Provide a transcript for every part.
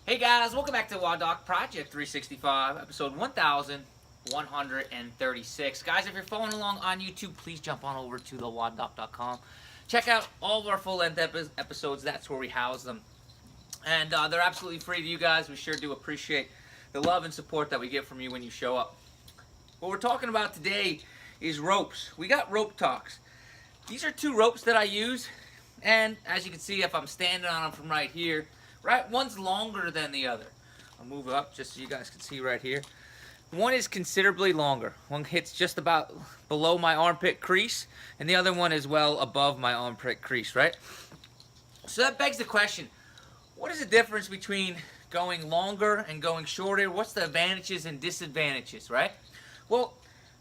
Hey guys, welcome back to WODdoc Project 365, episode 1136. Guys, if you're following along on YouTube, please jump on over to the WODdoc.com. Check out all of our full-length episodes. That's where we house them. And they're absolutely free to you guys. We sure do appreciate the love and support that we get from you when you show up. What we're talking about today is ropes. We got rope talks. These are two ropes that I use, and as you can see, if I'm standing on them from right here, right, one's longer than the other. I'll move up just so you guys can see right here. One is considerably longer. One hits just about below my armpit crease, and the other one is well above my armpit crease, right? So that begs the question, what is the difference between going longer and going shorter? What's the advantages and disadvantages, right? Well,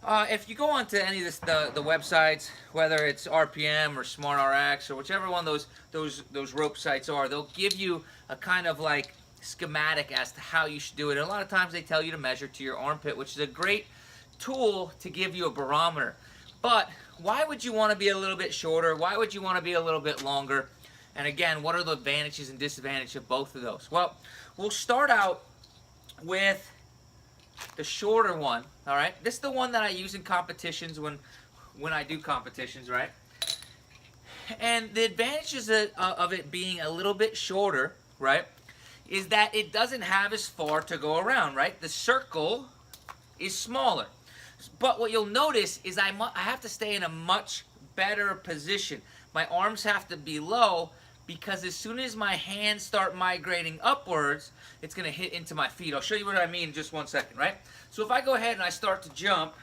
if you go onto any of the websites, whether it's RPM or SmartRx or whichever one of those rope sites are, they'll give you a kind of like schematic as to how you should do it. And a lot of times they tell you to measure to your armpit, which is a great tool to give you a barometer. But why would you want to be a little bit shorter? Why would you want to be a little bit longer? And again, what are the advantages and disadvantages of both of those? Well, we'll start out with the shorter one. All right, this is the one that I use in competitions when I do competitions, right? And the advantages of it being a little bit shorter, right, is that it doesn't have as far to go around, right? The circle is smaller. But what you'll notice is I have to stay in a much better position. My arms have to be low because as soon as my hands start migrating upwards, it's going to hit into my feet. I'll show you what I mean in just one second, right? So if I go ahead and I start to jump,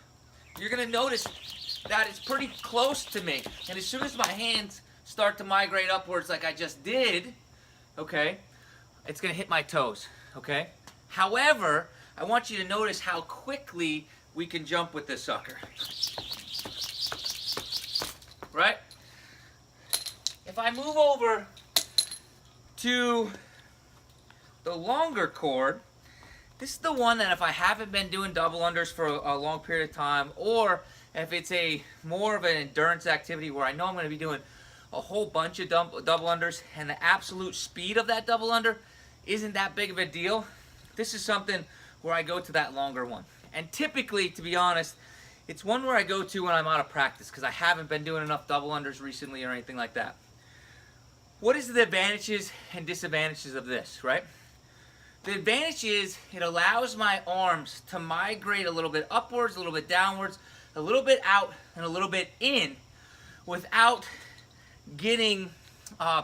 you're going to notice that it's pretty close to me. And as soon as my hands start to migrate upwards like I just did, okay, it's going to hit my toes, okay? However, I want you to notice how quickly we can jump with this sucker. Right? If I move over to the longer cord, this is the one that if I haven't been doing double unders for a long period of time, or if it's a more of an endurance activity where I know I'm going to be doing a whole bunch of double unders and the absolute speed of that double under isn't that big of a deal, this is something where I go to that longer one. And typically, to be honest, it's one where I go to when I'm out of practice because I haven't been doing enough double unders recently or anything like that. What is the advantages and disadvantages of this, right? The advantage is it allows my arms to migrate a little bit upwards, a little bit downwards, a little bit out, and a little bit in without getting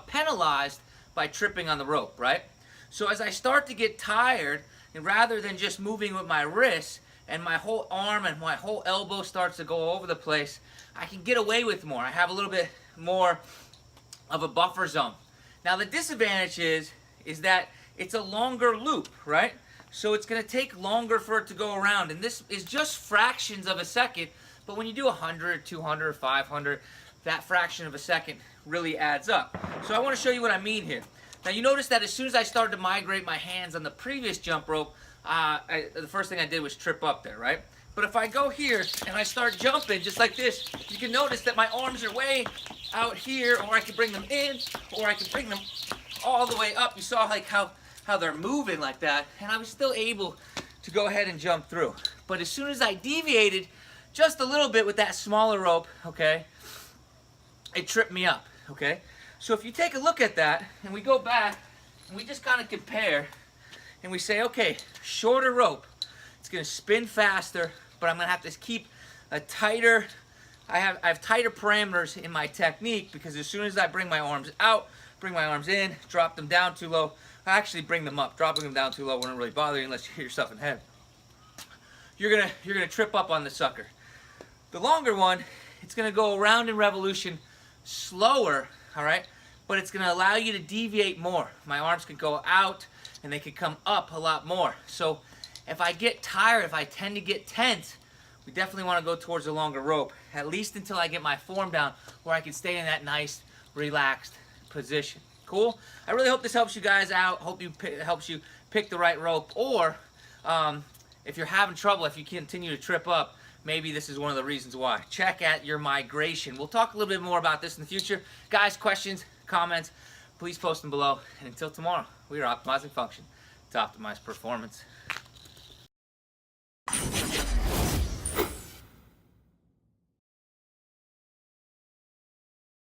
penalized by tripping on the rope, right? So as I start to get tired, and rather than just moving with my wrists, and my whole arm and my whole elbow starts to go over the place, I can get away with more. I have a little bit more of a buffer zone. Now the disadvantage is that it's a longer loop, right? So it's going to take longer for it to go around, and this is just fractions of a second, but when you do 100, 200, 500, that fraction of a second really adds up. So I want to show you what I mean here. Now you notice that as soon as I started to migrate my hands on the previous jump rope, the first thing I did was trip up there, right? But if I go here and I start jumping just like this, you can notice that my arms are way out here, or I can bring them in, or I can bring them all the way up. You saw like how they're moving like that, and I was still able to go ahead and jump through. But as soon as I deviated just a little bit with that smaller rope, okay, it tripped me up, okay? So if you take a look at that, and we go back, and we just kind of compare, and we say, okay, shorter rope, it's going to spin faster, but I'm going to have to keep a tighter, I have tighter parameters in my technique, because as soon as I bring my arms out, bring my arms in, drop them down too low, I actually bring them up. Dropping them down too low wouldn't really bother you unless you hit yourself in the head. You're gonna trip up on the sucker. The longer one, it's going to go around in revolution slower, all right, but it's going to allow you to deviate more. My arms can go out, and they could come up a lot more. So if I get tired, if I tend to get tense, we definitely want to go towards the longer rope, at least until I get my form down where I can stay in that nice, relaxed position. Cool? I really hope this helps you guys out. Hope helps you pick the right rope. Or if you're having trouble, if you continue to trip up, maybe this is one of the reasons why. Check at your migration. We'll talk a little bit more about this in the future. Guys, questions, comments, please post them below. And until tomorrow, we are optimizing function. to optimize performance.